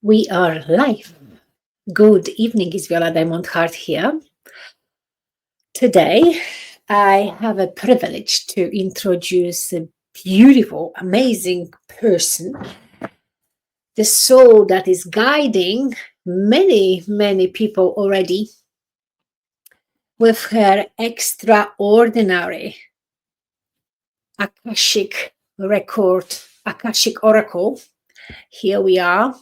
We are live. Good evening, it's Viola Diamond Heart here. Today, I have a privilege to introduce a beautiful, amazing person, the soul that is guiding many, many people already with her extraordinary Akashic Akashic Oracle. Here we are.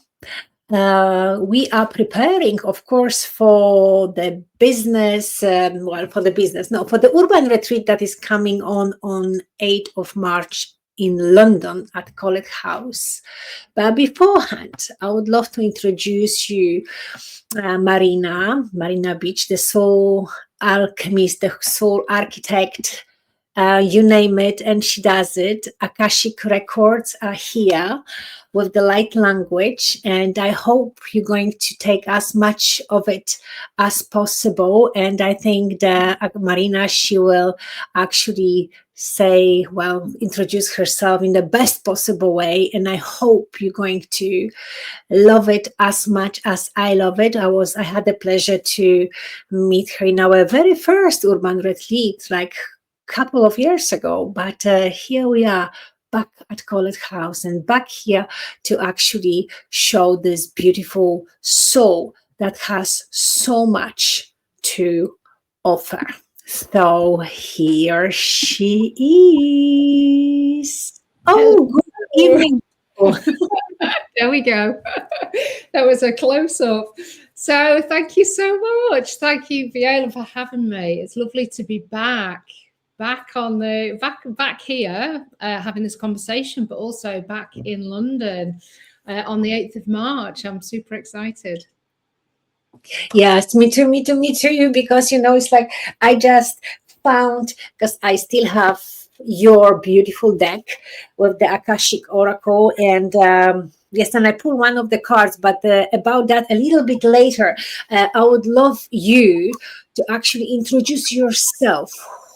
We are preparing, of course, for the business, for the urban retreat that is coming on 8th of March in London at College House. But beforehand, I would love to introduce you Marina Beech, the soul alchemist, the soul architect, you name it, and she does it. Akashic Records are here with the light language, and I hope you're going to take as much of it as possible. And I think that Marina, she will actually introduce herself in the best possible way, and I hope you're going to love it as much as I love it. I had the pleasure to meet her in our very first urban retreat, like couple of years ago, but here we are back at College House and back here to actually show this beautiful soul that has so much to offer. So here she is. Oh, good evening. There we go. That was a close-up. So thank you so much. Thank you, Viola, for having me. It's lovely to be back here having this conversation, but also back in London on the 8th of March. I'm super excited. Yes, me too, because it's like I just found, because I still have your beautiful deck with the Akashic Oracle, and yes, and I pulled one of the cards, but about that a little bit later. I would love you to actually introduce yourself.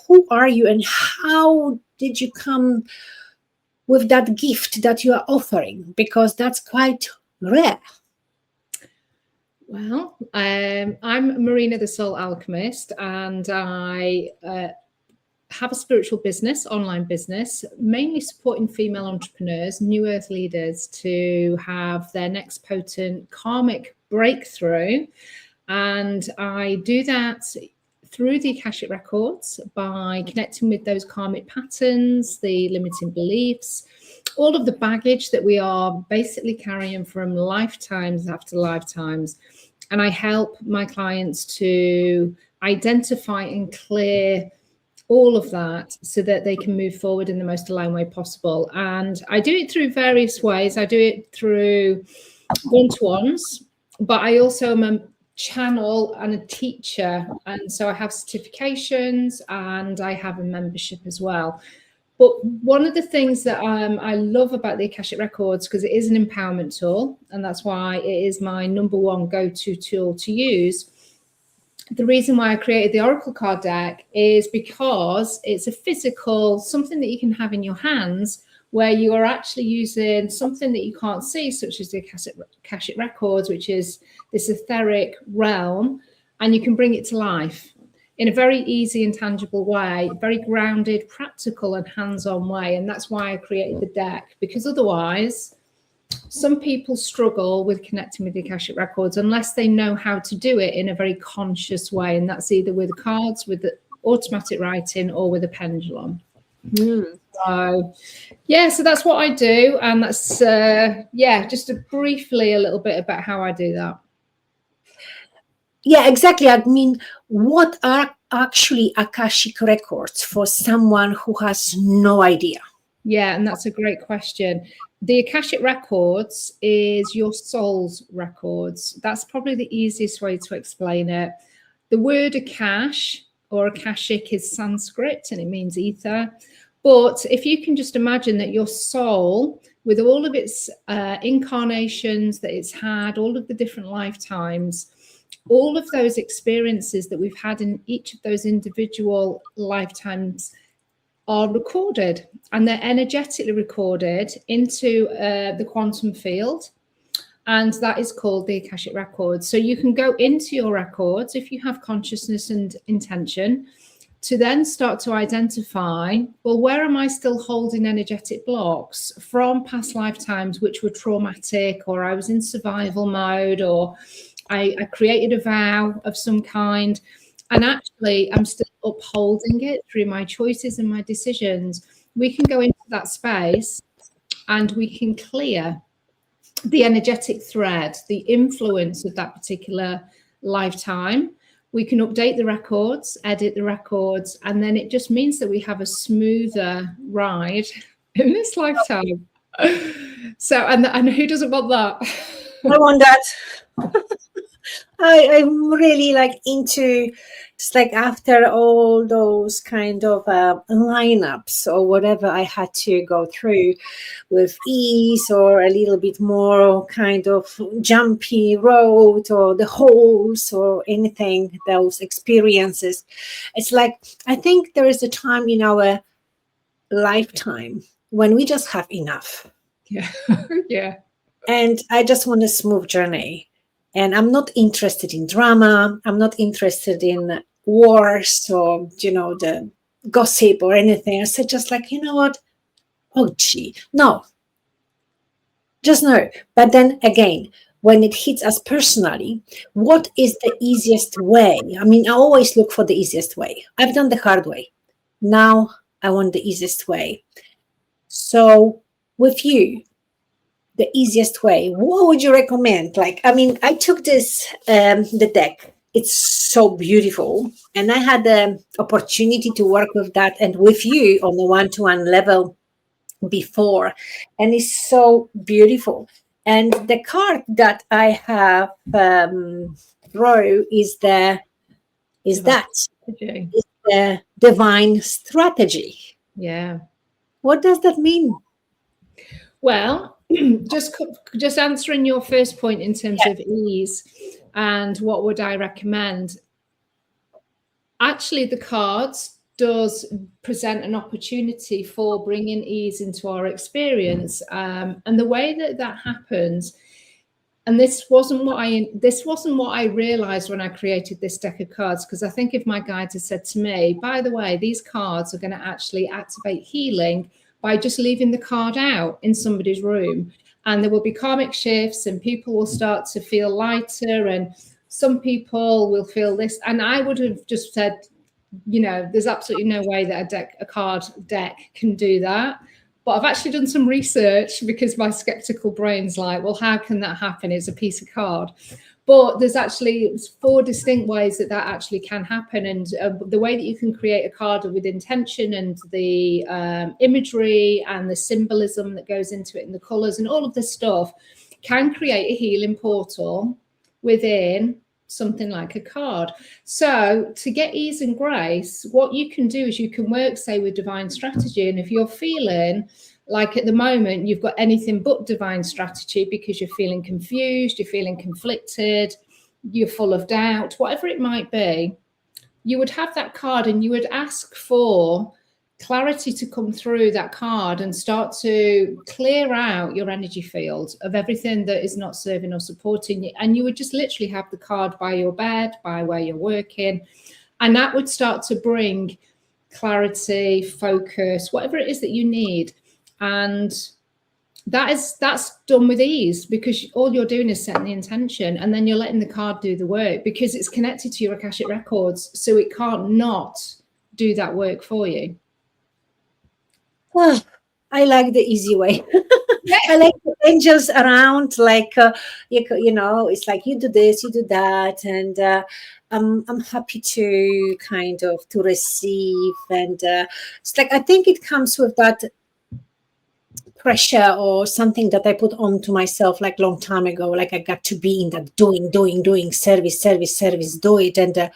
Who are you and how did you come with that gift that you are offering? Because that's quite rare. Well, I'm Marina, the Soul Alchemist, and I have a spiritual business, online business, mainly supporting female entrepreneurs, new earth leaders to have their next potent karmic breakthrough. And I do that through the Akashic Records by connecting with those karmic patterns, the limiting beliefs, all of the baggage that we are basically carrying from lifetimes after lifetimes. And I help my clients to identify and clear all of that so that they can move forward in the most aligned way possible. And I do it through various ways. I do it through one-to-ones, but I also am a channel and a teacher, and so I have certifications and I have a membership as well. But one of the things that I love about the Akashic Records, because it is an empowerment tool, and that's why it is my #1 go-to tool to use. The reason why I created the Oracle card deck is because it's a physical, something that you can have in your hands, where you are actually using something that you can't see, such as the Akashic Records, which is this etheric realm, and you can bring it to life in a very easy and tangible way, very grounded, practical and hands-on way. And that's why I created the deck, because otherwise some people struggle with connecting with the Akashic Records unless they know how to do it in a very conscious way. And that's either with cards, with the automatic writing, or with a pendulum. So that's what I do. And that's, just briefly a little bit about how I do that. Yeah, exactly. I mean, what are actually Akashic Records for someone who has no idea? Yeah, and that's a great question. The Akashic Records is your soul's records. That's probably the easiest way to explain it. The word Akash or Akashic is Sanskrit, and it means ether. But if you can just imagine that your soul, with all of its incarnations that it's had, all of the different lifetimes, all of those experiences that we've had in each of those individual lifetimes are recorded, and they're energetically recorded into the quantum field. And that is called the Akashic Records. So you can go into your records if you have consciousness and intention to then start to identify, well, where am I still holding energetic blocks from past lifetimes which were traumatic, or I was in survival mode, or I created a vow of some kind, and actually I'm still upholding it through my choices and my decisions. We can go into that space and we can clear the energetic thread, the influence of that particular lifetime. We can update the records, edit the records, and then it just means that we have a smoother ride in this lifetime. So, and who doesn't want that? I want that. I'm really like into, it's like after all those kind of lineups or whatever I had to go through with ease or a little bit more kind of jumpy road or the holes or anything, those experiences. It's like, I think there is a time in our lifetime when we just have enough. Yeah. Yeah. And I just want a smooth journey. And I'm not interested in drama. I'm not interested in wars or, the gossip or anything. I said, just like, you know what? Oh, gee, no. Just no. But then again, when it hits us personally, what is the easiest way? I mean, I always look for the easiest way. I've done the hard way. Now I want the easiest way. So with you, the easiest way, what would you recommend? Like, I mean, I took this, the deck. It's so beautiful. And I had the opportunity to work with that and with you on the one-to-one level before. And it's so beautiful. And the card that I have draw is the divine strategy. Yeah. What does that mean? Well, just answering your first point in terms of ease and what would I recommend. Actually, the cards does present an opportunity for bringing ease into our experience, and the way that happens. And this wasn't what I realized when I created this deck of cards, because I think if my guides had said to me, by the way, these cards are going to actually activate healing by just leaving the card out in somebody's room, and there will be karmic shifts and people will start to feel lighter and some people will feel this, and I would have just said, there's absolutely no way that a card deck can do that. But I've actually done some research because my skeptical brain's like, well, how can that happen? It's a piece of card. But there's actually 4 distinct ways that actually can happen. And the way that you can create a card with intention and the imagery and the symbolism that goes into it and the colors and all of this stuff can create a healing portal within something like a card. So to get ease and grace, what you can do is you can work, say, with divine strategy. And if you're feeling like at the moment you've got anything but divine strategy because you're feeling confused, you're feeling conflicted, you're full of doubt, whatever it might be, you would have that card and you would ask for clarity to come through that card and start to clear out your energy field of everything that is not serving or supporting you. And you would just literally have the card by your bed, by where you're working, and that would start to bring clarity, focus, whatever it is that you need. And that's done with ease because all you're doing is setting the intention and then you're letting the card do the work because it's connected to your Akashic records, so it can't not do that work for you. Well, I like the easy way. I like the angels around, like, it's like you do this, you do that. And I'm happy to kind of to receive. And it's like, I think it comes with that pressure or something that I put onto myself like long time ago. Like I got to be in that doing, service, do it. And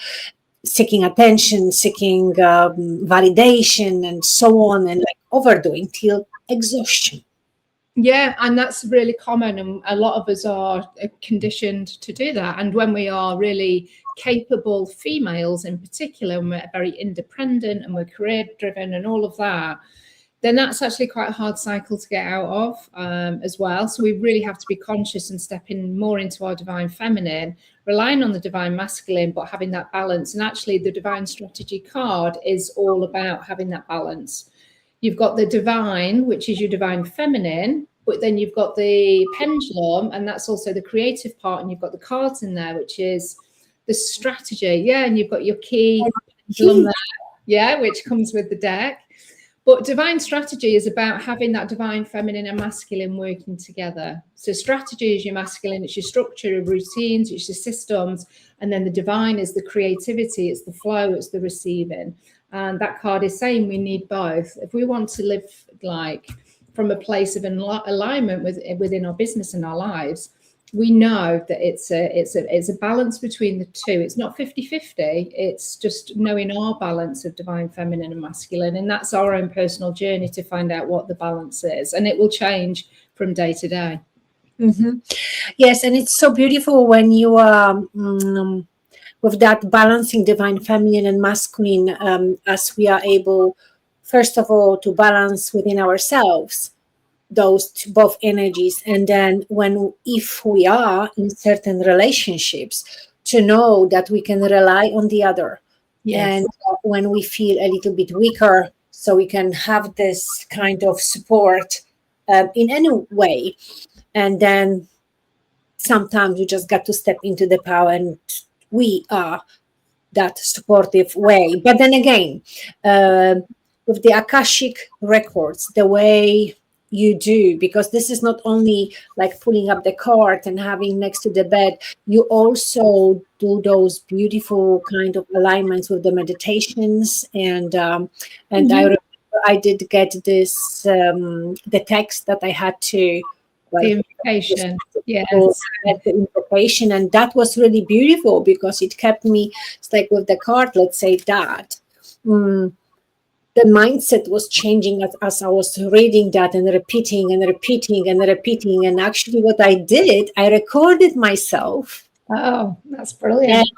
seeking attention, seeking validation and so on, and like overdoing till exhaustion. Yeah, and that's really common, and a lot of us are conditioned to do that. And when we are really capable females in particular, and we're very independent and we're career driven and all of that, then that's actually quite a hard cycle to get out of as well. So we really have to be conscious and step in more into our divine feminine, relying on the divine masculine, but having that balance. And actually the divine strategy card is all about having that balance. You've got the divine, which is your divine feminine, but then you've got the pendulum, and that's also the creative part. And you've got the cards in there, which is the strategy. Yeah. And you've got your key pendulum there. Yeah. Which comes with the deck. But divine strategy is about having that divine feminine and masculine working together. So strategy is your masculine, it's your structure, your routines, it's your systems. And then the divine is the creativity, it's the flow, it's the receiving. And that card is saying we need both. If we want to live like from a place of alignment within our business and our lives, we know that it's a balance between the two. It's not 50-50. It's just knowing our balance of divine feminine and masculine. And that's our own personal journey to find out what the balance is. And it will change from day to day. Mm-hmm. Yes, and it's so beautiful when you are with that balancing divine feminine and masculine, as we are able, first of all, to balance within ourselves those both energies, and then if we are in certain relationships, to know that we can rely on the other. Yes. And when we feel a little bit weaker, so we can have this kind of support in any way. And then sometimes you just got to step into the power, and we are that supportive way. But then again, with the Akashic records, the way you do, because this is not only like pulling up the card and having next to the bed, you also do those beautiful kind of alignments with the meditations. And mm-hmm. I remember I did get this the text that I had to the invocation, yes, the invocation, and that was really beautiful because it kept me. It's like with the card, let's say that. The mindset was changing as I was reading that and repeating and repeating and repeating. And actually what I did, I recorded myself. Oh, that's brilliant.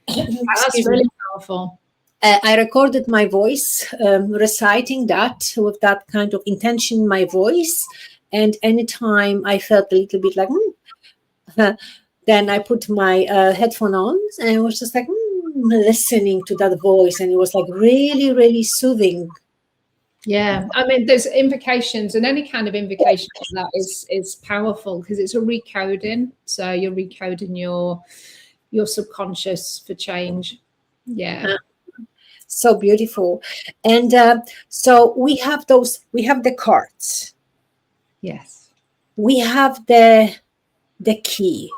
That's really powerful. I recorded my voice reciting that with that kind of intention in my voice. And anytime I felt a little bit like, then I put my headphone on and I was just like, listening to that voice, and it was like really, really soothing. Yeah, I mean, there's invocations, and any kind of invocation that is powerful because it's a recoding. So you're recoding your subconscious for change. Yeah. So beautiful. And so we have the cards. Yes. We have the key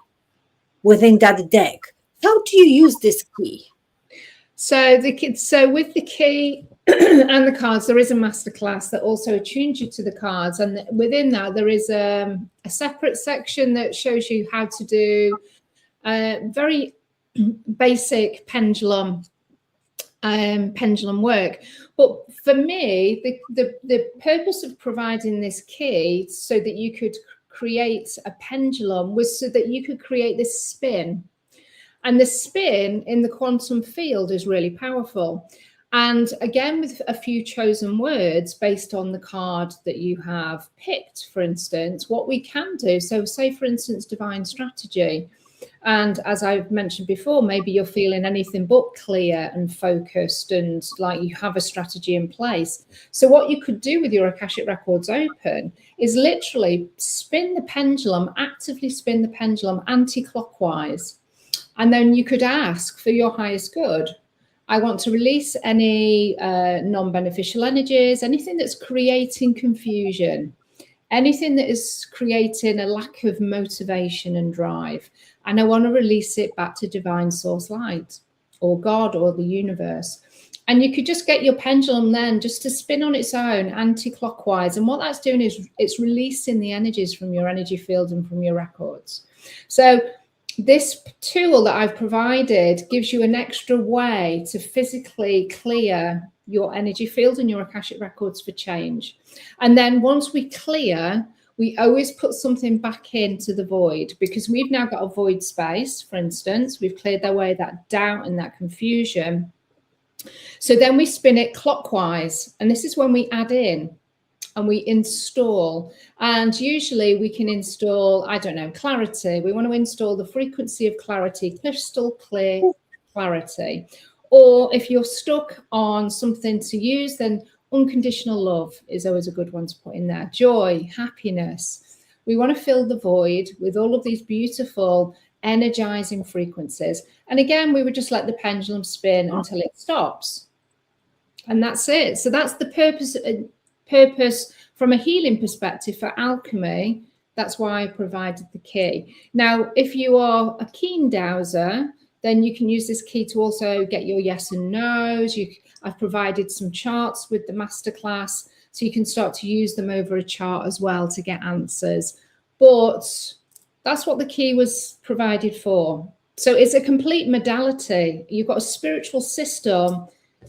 within that deck. How do you use this key? So with the key and the cards, there is a masterclass that also attunes you to the cards, and within that there is a separate section that shows you how to do very basic pendulum work. But for me, the purpose of providing this key so that you could create a pendulum was so that you could create this spin. And the spin in the quantum field is really powerful. And again, with a few chosen words based on the card that you have picked, for instance, what we can do. So say, for instance, divine strategy. And as I've mentioned before, maybe you're feeling anything but clear and focused and like you have a strategy in place. So what you could do with your Akashic Records open is literally spin the pendulum, actively spin the pendulum anti-clockwise. And then you could ask for your highest good. I want to release any non-beneficial energies, anything that's creating confusion, anything that is creating a lack of motivation and drive. And I want to release it back to divine source light or God or the universe. And you could just get your pendulum then just to spin on its own anti-clockwise. And what that's doing is it's releasing the energies from your energy field and from your records. So this tool that I've provided gives you an extra way to physically clear your energy field and your Akashic Records for change. And then once we clear, we always put something back into the void, because we've now got a void space, for instance. We've cleared away that doubt and that confusion. So then we spin it clockwise, and this is when we add in and we install. And usually we can install, I don't know, clarity. We want to install the frequency of clarity, crystal clear clarity. Or if you're stuck on something to use, then unconditional love is always a good one to put in there. Joy, happiness. We want to fill the void with all of these beautiful energizing frequencies. And again, we would just let the pendulum spin until it stops. And that's it. So that's the purpose from a healing perspective for alchemy. That's why I provided the key. Now, if you are a keen dowser, then you can use this key to also get your yes and no's. I've provided some charts with the masterclass, so you can start to use them over a chart as well to get answers. But that's what the key was provided for. So it's a complete modality. You've got a spiritual system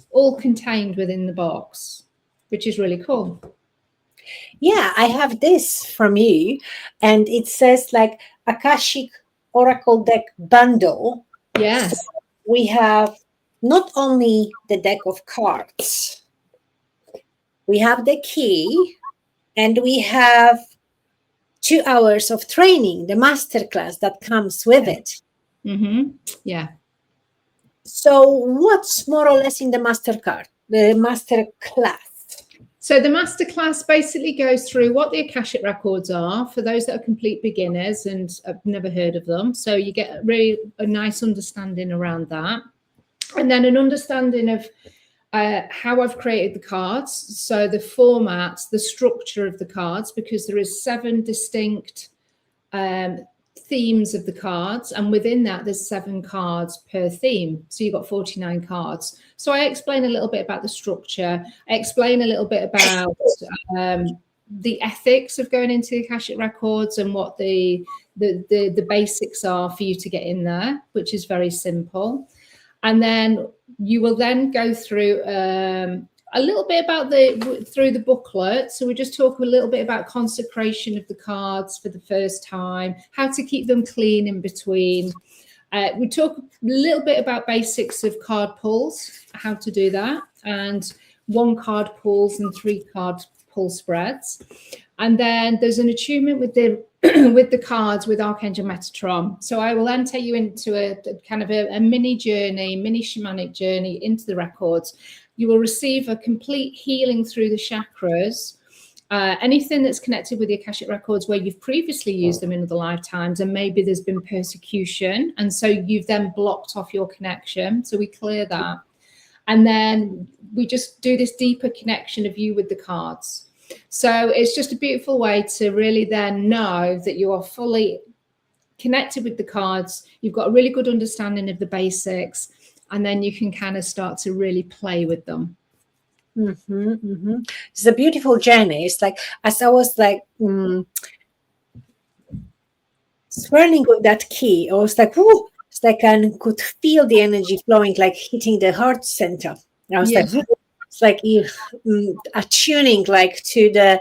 all contained within the box, which is really cool. Yeah, I have this from you, and it says like Akashic Oracle Deck Bundle. Yes. So we have not only the deck of cards, we have the key, and we have 2 hours of training, the masterclass that comes with it. Mm-hmm. Yeah. So what's more or less in the masterclass? So the masterclass basically goes through what the Akashic records are for those that are complete beginners and have never heard of them. So you get really a nice understanding around that. And then an understanding of how I've created the cards. So the format, the structure of the cards, because there is 7 distinct themes of the cards, and within that there's 7 cards per theme, so you've got 49 cards. So I explain a little bit about the structure. I explain a little bit about the ethics of going into the Akashic records and what the basics are for you to get in there, which is very simple. And then you will then go through a little bit about through the booklet. So we just talk a little bit about consecration of the cards for the first time, how to keep them clean in between. We talk a little bit about basics of card pulls, how to do that, and 1 card pulls and 3 card pull spreads. And then there's an attunement with the with the cards with Archangel Metatron. So I will then take you into a kind of a mini shamanic journey into the records. You will receive a complete healing through the chakras. Anything that's connected with the Akashic records where you've previously used them in other lifetimes, and maybe there's been persecution, and so you've then blocked off your connection. So we clear that. And then we just do this deeper connection of you with the cards. So it's just a beautiful way to really then know that you are fully connected with the cards. You've got a really good understanding of the basics, and then you can kind of start to really play with them. Mm-hmm, mm-hmm. It's a beautiful journey. It's like, as I was like swirling with that key, I was like, whoo, it's like I could feel the energy flowing, like hitting the heart center. I was like, it's like attuning like to the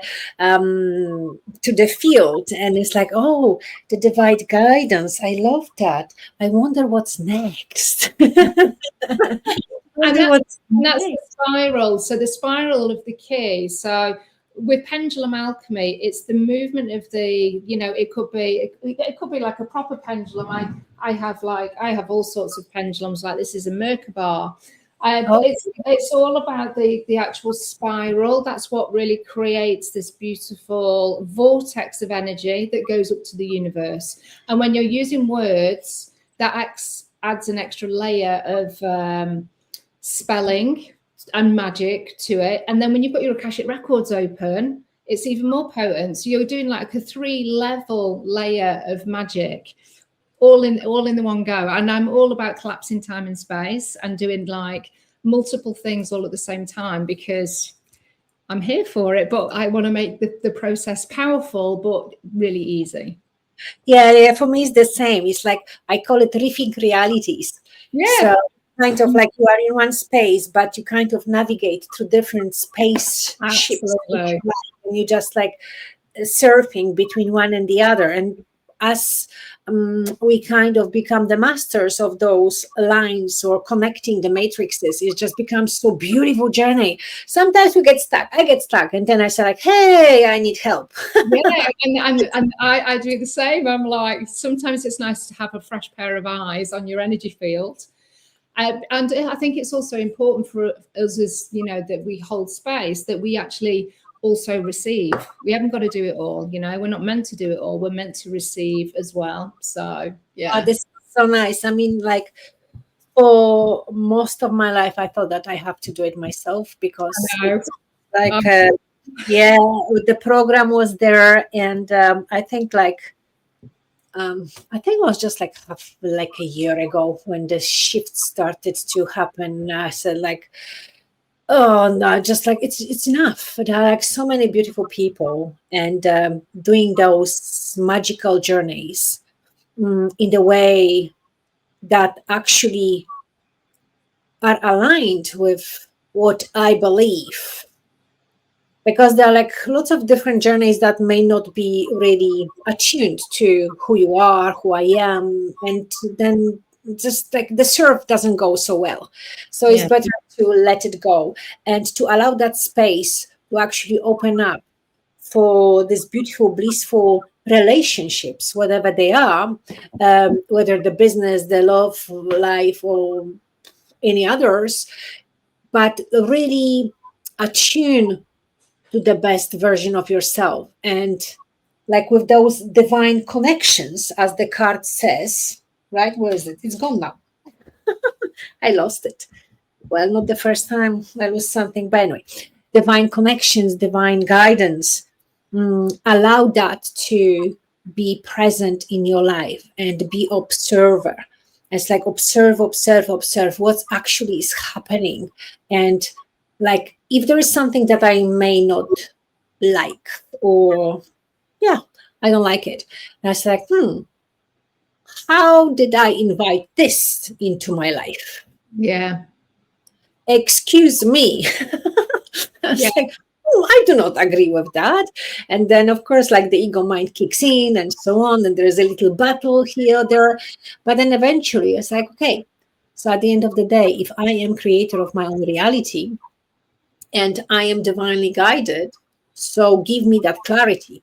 field, and it's like, oh, the divine guidance. I love that. I wonder what's next. And that's the spiral. So the spiral of the key. So with pendulum alchemy, it's the movement of the, it could be like a proper pendulum. I have all sorts of pendulums. Like this is a Merkaba. It's all about the actual spiral. That's what really creates this beautiful vortex of energy that goes up to the universe. And when you're using words, that adds an extra layer of spelling and magic to it. And then when you've got your Akashic records open, it's even more potent. So you're doing like a 3-level layer of magic all in the one go. And I'm all about collapsing time and space and doing like multiple things all at the same time, because I'm here for it, but I want to make the process powerful but really easy. Yeah, for me it's the same. It's like I call it riffing realities. Yeah. So kind of like you are in one space, but you kind of navigate through different space ships. And you just like surfing between one and the other. And as we kind of become the masters of those lines or connecting the matrices, it just becomes so beautiful journey. Sometimes we get stuck. I get stuck, and then I say like, "Hey, I need help." Yeah, and I do the same. I'm like, sometimes it's nice to have a fresh pair of eyes on your energy field. And I think it's also important for us, as you know, that we hold space, that we actually also receive. We haven't got to do it all, you know, we're not meant to do it all. We're meant to receive as well. So, yeah. This is so nice. I mean, like, for most of my life, I thought that I have to do it myself because it's like, yeah, the program was there. And I think like, I think it was just like a year ago when the shift started to happen. I said like, oh no, just like it's enough. There are like so many beautiful people and doing those magical journeys in the way that actually are aligned with what I believe. Because there are like lots of different journeys that may not be really attuned to who you are, who I am, and then just like the surf doesn't go so well. So it's better to let it go and to allow that space to actually open up for these beautiful, blissful relationships, whatever they are, whether the business, the love life, or any others, but really attune to the best version of yourself. And like with those divine connections, as the card says, right? Where is it? It's gone now. I lost it. Well, not the first time I lose something, but anyway, divine connections, divine guidance, allow that to be present in your life and be observer. It's like observe what actually is happening. And like if there is something that I may not like, or yeah, I don't like it. And I was like, how did I invite this into my life? Yeah. Excuse me. I was like, I do not agree with that. And then, of course, like the ego mind kicks in and so on. And there's a little battle here, there. But then eventually it's like, okay, so at the end of the day, if I am creator of my own reality and I am divinely guided, so give me that clarity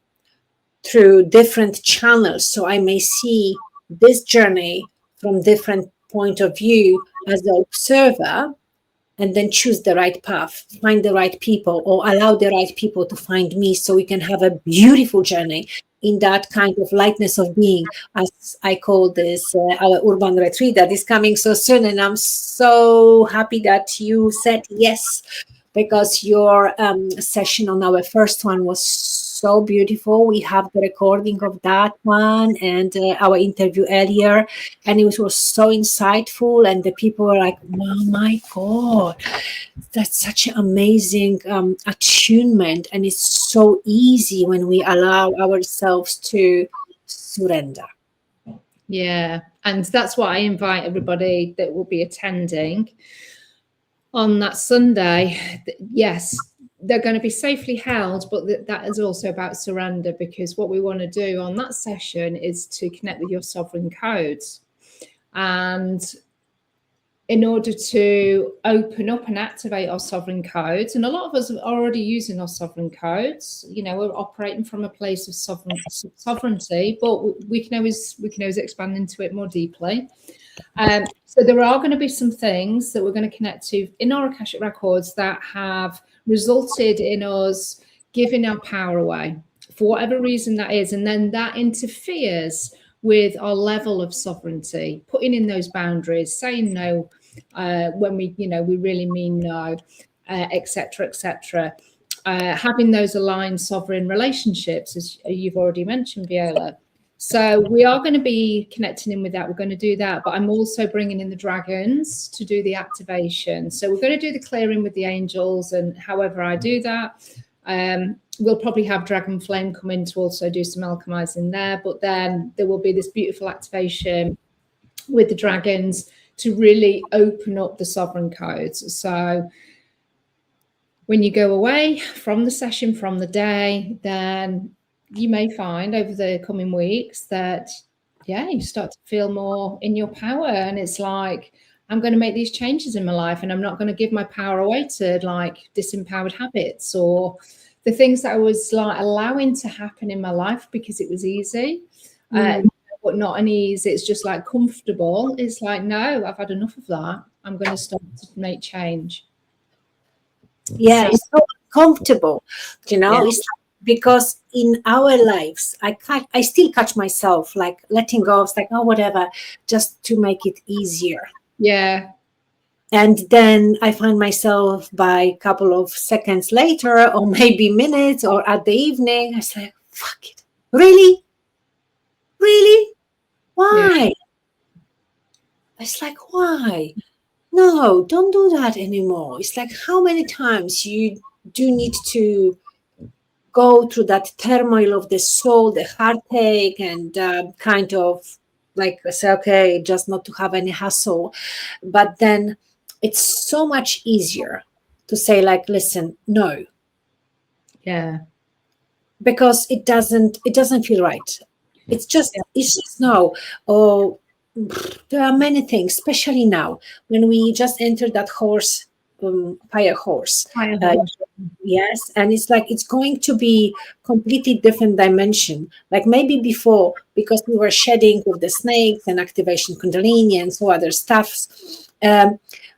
through different channels so I may see this journey from different point of view as the observer, and then choose the right path, find the right people, or allow the right people to find me so we can have a beautiful journey in that kind of lightness of being, as I call this our urban retreat that is coming so soon. And I'm so happy that you said yes, because your session on our first one was so beautiful. We have the recording of that one and our interview earlier, and it was so insightful. And the people were like, "Oh my God, that's such an amazing attunement!" And it's so easy when we allow ourselves to surrender. Yeah, and that's what I invite everybody that will be attending on that Sunday. Yes, they're going to be safely held, but that is also about surrender, because what we want to do on that session is to connect with your sovereign codes. And in order to open up and activate our sovereign codes, and a lot of us are already using our sovereign codes, you know, we're operating from a place of sovereignty, but we can always expand into it more deeply. So there are going to be some things that we're going to connect to in our Akashic records that have resulted in us giving our power away for whatever reason that is, and then that interferes with our level of sovereignty, putting in those boundaries, saying no when we really mean no, etc., etc. Having those aligned sovereign relationships, as you've already mentioned, Viola. So we are going to be connecting in with that. We're going to do that, but I'm also bringing in the dragons to do the activation. So we're going to do the clearing with the angels, and however I do that, we'll probably have Dragon Flame come in to also do some alchemizing there. But then there will be this beautiful activation with the dragons to really open up the sovereign codes. So when you go away from the session, from the day, then you may find over the coming weeks that, yeah, you start to feel more in your power. And it's like, I'm going to make these changes in my life, and I'm not going to give my power away to like disempowered habits or the things that I was like allowing to happen in my life because it was easy. But not an ease. It's just like comfortable. It's like, no, I've had enough of that. I'm going to start to make change. Yeah, it's so comfortable, Yeah. It's because in our lives, I still catch myself like letting go. It's like, oh, whatever, just to make it easier. Yeah. And then I find myself by a couple of seconds later, or maybe minutes, or at the evening, I say, fuck it. Really? Really? Why? Yeah. It's like, why? No, don't do that anymore. It's like, how many times you do need to go through that turmoil of the soul, the heartache, and kind of like say, okay, just not to have any hassle. But then it's so much easier to say, like, listen, no, Yeah. because it doesn't feel right. It's just no. Or there are many things, especially now when we just entered that fire horse. Yes, and it's like it's going to be completely different dimension. Like maybe before, because we were shedding with the snakes and activation kundalini and so other stuffs.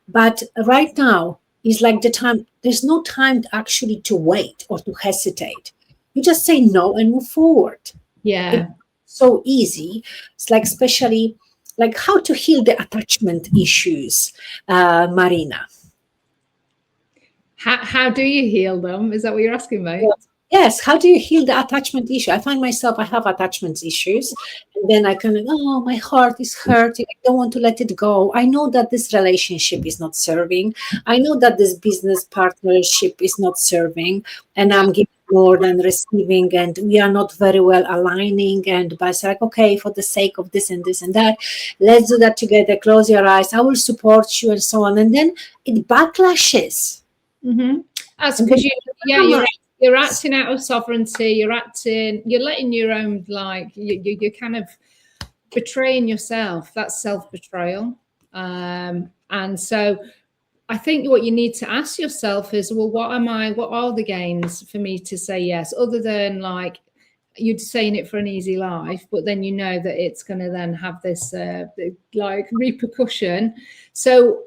But right now is like the time. There's no time actually to wait or to hesitate. You just say no and move forward. Yeah. It's so easy. It's like especially like how to heal the attachment issues, Marina. How do you heal them? Is that what you're asking me? Yes. How do you heal the attachment issue? I find myself, I have attachment issues. And then I kind of, oh, my heart is hurting. I don't want to let it go. I know that this relationship is not serving. I know that this business partnership is not serving. And I'm giving more than receiving. And we are not very well aligning. And but it's like, okay, for the sake of this and this and that, let's do that together. Close your eyes. I will support you and so on. And then it backlashes. Mm-hmm. That's because you're acting out of sovereignty. You're letting your own, like you're kind of betraying yourself. That's self-betrayal. And so I think what you need to ask yourself is, well, what are the gains for me to say yes, other than like you're saying it for an easy life, but then you know that it's going to then have this like repercussion. So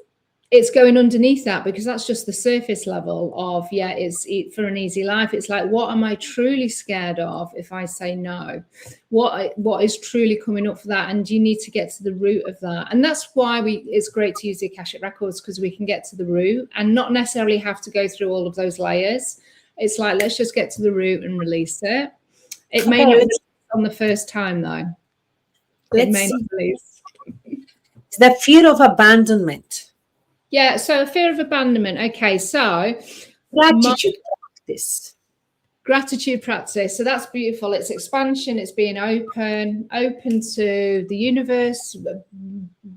it's going underneath that, because that's just the surface level of, it's for an easy life. It's like, what am I truly scared of if I say no? What is truly coming up for that? And you need to get to the root of that. And that's why it's great to use the Akashic Records, because we can get to the root and not necessarily have to go through all of those layers. It's like, let's just get to the root and release it. It may not release on the first time, though. It may not release. It's the fear of abandonment. Yeah, so fear of abandonment. Okay, so gratitude practice. Gratitude practice. So that's beautiful. It's expansion. It's being open to the universe,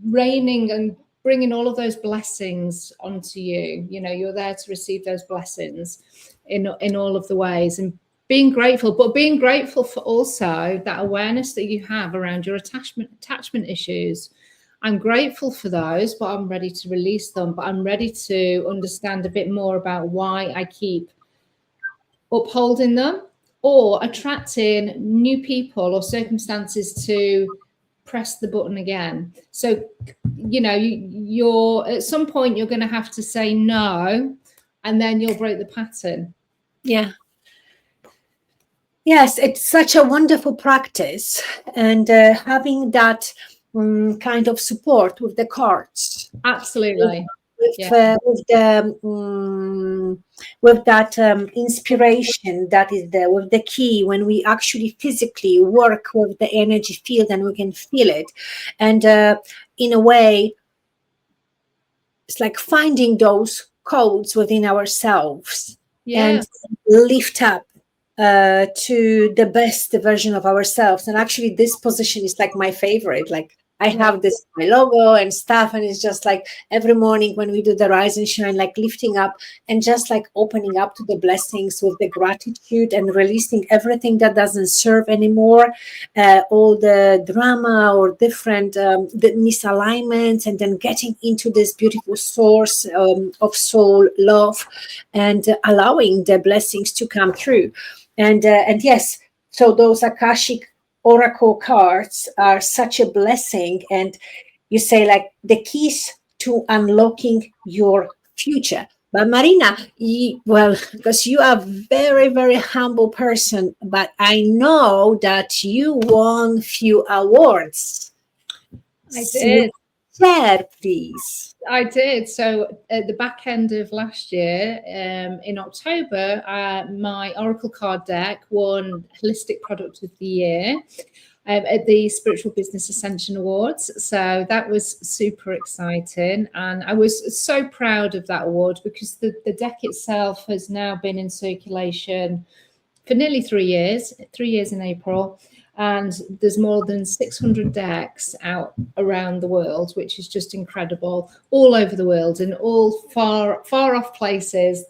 raining and bringing all of those blessings onto you. You know, you're there to receive those blessings in all of the ways, and being grateful, but being grateful for also that awareness that you have around your attachment issues. I'm grateful for those, but I'm ready to release them. But I'm ready to understand a bit more about why I keep upholding them or attracting new people or circumstances to press the button again. So, you know, you're at some point you're going to have to say no, and then you'll break the pattern. Yeah. Yes, it's such a wonderful practice, and having that kind of support with the cards. Absolutely. With that inspiration that is there, with the key, when we actually physically work with the energy field and we can feel it. And in a way, it's like finding those codes within ourselves and lift up to the best version of ourselves. And actually this position is like my favorite. Like I have this my logo and stuff, and it's just like every morning when we do the rise and shine, like lifting up and just like opening up to the blessings with the gratitude and releasing everything that doesn't serve anymore, all the drama or different the misalignments, and then getting into this beautiful source of soul love, and allowing the blessings to come through. And yes, so those Akashic Oracle cards are such a blessing. And you say like the keys to unlocking your future. But Marina, well, because you are very, very humble person, but I know that you won few awards. I did. Share, please. I did. So at the back end of last year, in October, my Oracle card deck won Holistic Product of the Year at the Spiritual Business Ascension Awards. So that was super exciting. And I was so proud of that award because the deck itself has now been in circulation for nearly 3 years in April. And there's more than 600 decks out around the world, which is just incredible, all over the world, in all far off places.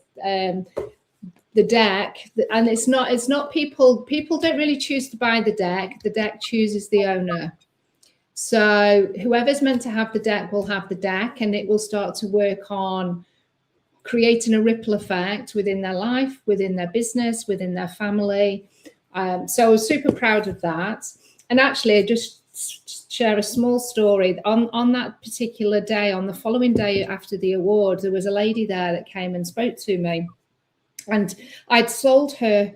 The deck, and it's not people don't really choose to buy the deck chooses the owner. So whoever's meant to have the deck will have the deck, and it will start to work on creating a ripple effect within their life, within their business, within their family. So I was super proud of that. And actually, I just share a small story. On that particular day, on the following day after the award, there was a lady there that came and spoke to me. And I'd sold her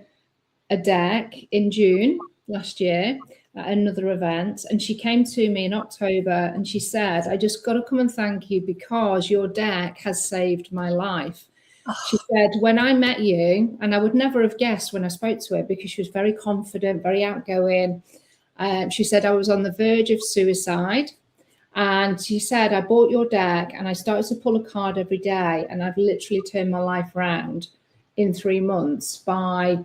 a deck in June last year at another event. And she came to me in October and she said, I just got to come and thank you because your deck has saved my life. She said, when I met you, and I would never have guessed when I spoke to her because she was very confident, very outgoing. She said, I was on the verge of suicide. And she said, I bought your deck and I started to pull a card every day. And I've literally turned my life around in 3 months by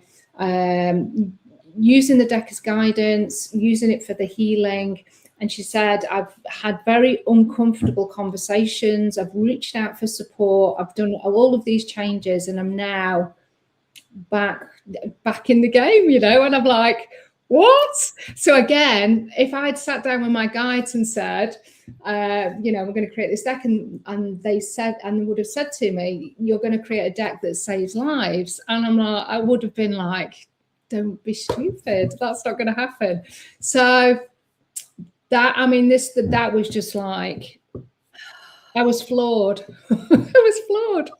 using the deck as guidance, using it for the healing. And she said, I've had very uncomfortable conversations. I've reached out for support. I've done all of these changes and I'm now back in the game, you know, and I'm like, what? So again, if I'd sat down with my guides and said, you know, we're going to create this deck, and they said, and they would have said to me, you're going to create a deck that saves lives. And I'm like, I would have been like, don't be stupid. That's not going to happen. So that, I mean, that was just like, I was floored. I was floored.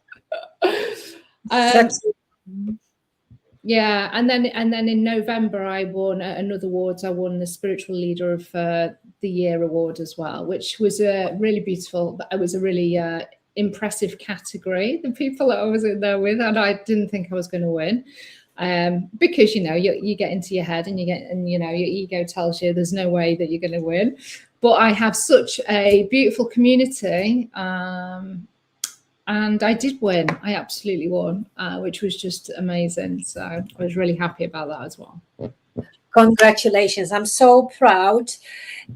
Yeah, and then in November I won another award. I won the Spiritual Leader of the Year award as well, which was really beautiful. It was a really impressive category. The people that I was in there with, and I didn't think I was going to win. Because you know you get into your head and you know your ego tells you there's no way that you're going to win, but I have such a beautiful community, and I did win. I absolutely won, which was just amazing. So I was really happy about that as well. Congratulations! I'm so proud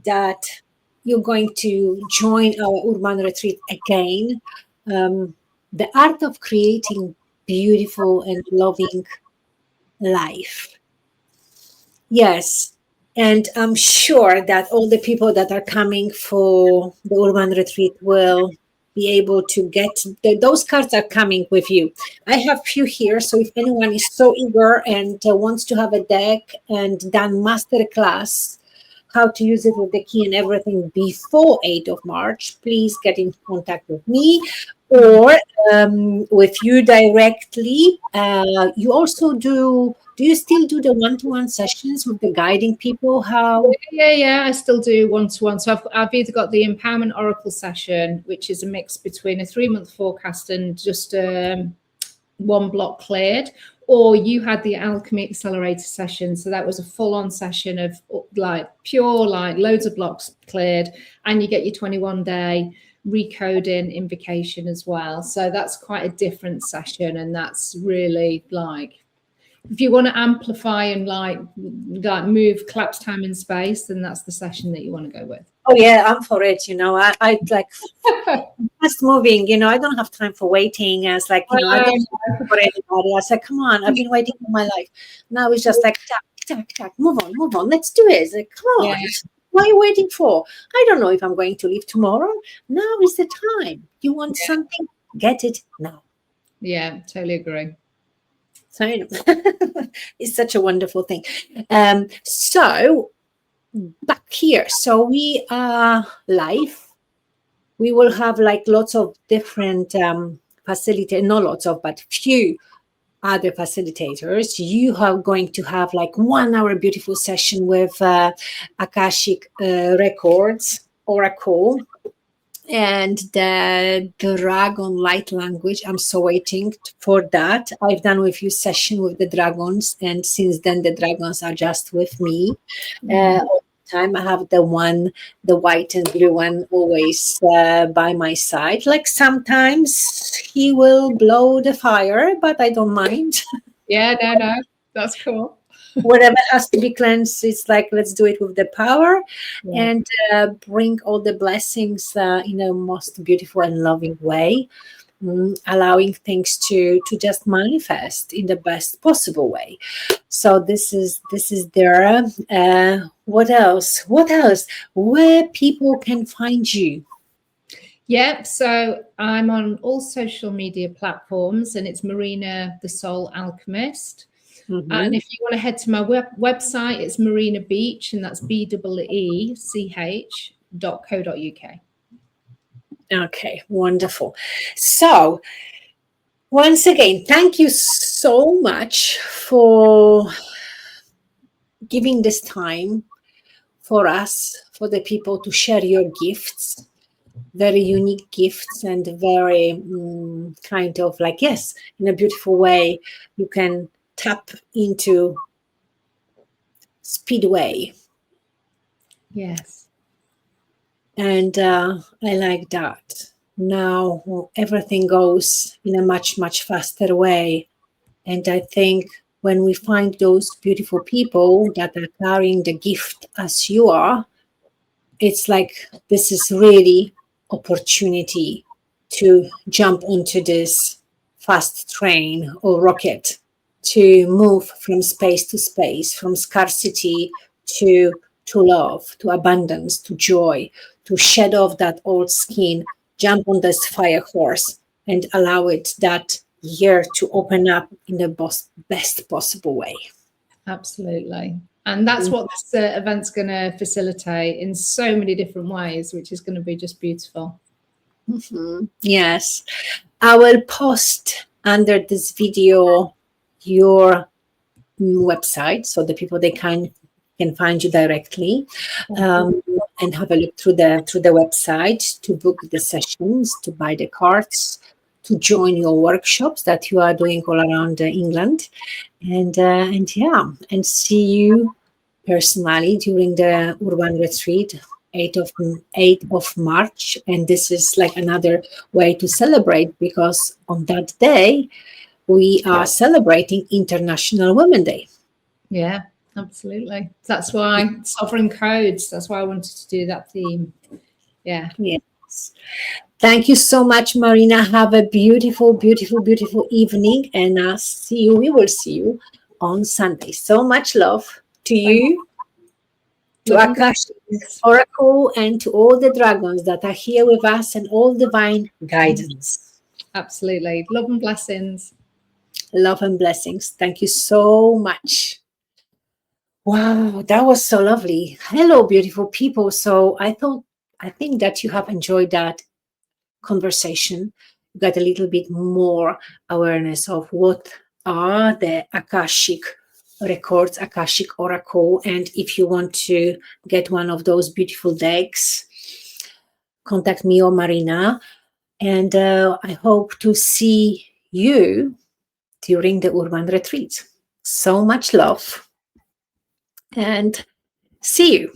that you're going to join our urban retreat again. The art of creating beautiful and loving life. Yes. And I'm sure that all the people that are coming for the urban retreat will be able to get those cards are coming with you. I have few here, so if anyone is so eager and wants to have a deck and done master class how to use it with the key and everything before 8th of March, please get in contact with me or with you directly. You also do you still do the one-to-one sessions with the guiding people? How? Yeah, I still do one-to-one. So I've either got the Empowerment Oracle session, which is a mix between a 3-month forecast and just one block cleared, or you had the Alchemy Accelerator session. So that was a full-on session of like pure, like loads of blocks cleared, and you get your 21-day recoding invocation as well. So that's quite a different session, and that's really like, if you want to amplify and like move collapse time and space, then that's the session that you want to go with. Oh yeah, I'm for it. I like fast moving. I don't have time for waiting. It's like, I don't for anybody. I said, come on, I've been waiting for my life. Now it's just like, tack, tack, move on, let's do it. It's like, come on, what are you waiting for? I don't know if I'm going to leave tomorrow. Now is the time. You want something, get it now. Yeah, totally agree. So it's such a wonderful thing. So back here, so we are live. We will have like lots of different facilitators, not lots of, but few other facilitators. You are going to have like 1 hour beautiful session with Akashic Records Oracle and the dragon light language. I'm so waiting for that. I've done a few sessions with the dragons, and since then the dragons are just with me. All the time I have the white and blue one always by my side. Like sometimes he will blow the fire, but I don't mind. Yeah, no, that's cool. Whatever has to be cleansed, it's like, let's do it with the power and bring all the blessings in a most beautiful and loving way, allowing things to just manifest in the best possible way. So this is there. What else? Where people can find you? Yeah, so I'm on all social media platforms, and it's Marina the Soul Alchemist. And if you want to head to my website, it's Marina Beech, and that's BEECH.co.uk. Okay, wonderful. So once again, thank you so much for giving this time for us, for the people to share your gifts, very unique gifts, and very kind of like, yes, in a beautiful way, you can tap into speedway. Yes. And I like that. Now everything goes in a much, much faster way. And I think when we find those beautiful people that are carrying the gift as you are, it's like this is really opportunity to jump onto this fast train or rocket, to move from space to space, from scarcity to love, to abundance, to joy, to shed off that old skin, jump on this fire horse and allow it that year to open up in the best possible way. Absolutely. And that's what this event's going to facilitate in so many different ways, which is going to be just beautiful. Yes. I will post under this video your website so the people they can find you directly, and have a look through the website to book the sessions, to buy the cards, to join your workshops that you are doing all around England, and see you personally during the Urban Retreat, 8th of March. And this is like another way to celebrate, because on that day we are celebrating International Women's Day. Yeah, absolutely. That's why Sovereign Codes, that's why I wanted to do that theme. Yeah. Yes. Thank you so much, Marina. Have a beautiful, beautiful, beautiful evening, and we will see you on Sunday. So much love to you, to Akashic Oracle, and to all the dragons that are here with us, and all divine guidance. Absolutely. Love and blessings. Love and blessings. Thank you so much. Wow, that was so lovely. Hello, beautiful people. So I think that you have enjoyed that conversation. You got a little bit more awareness of what are the Akashic records, Akashic Oracle. And if you want to get one of those beautiful decks, contact me or Marina. And I hope to see you during the Urban Retreat. So much love, and see you.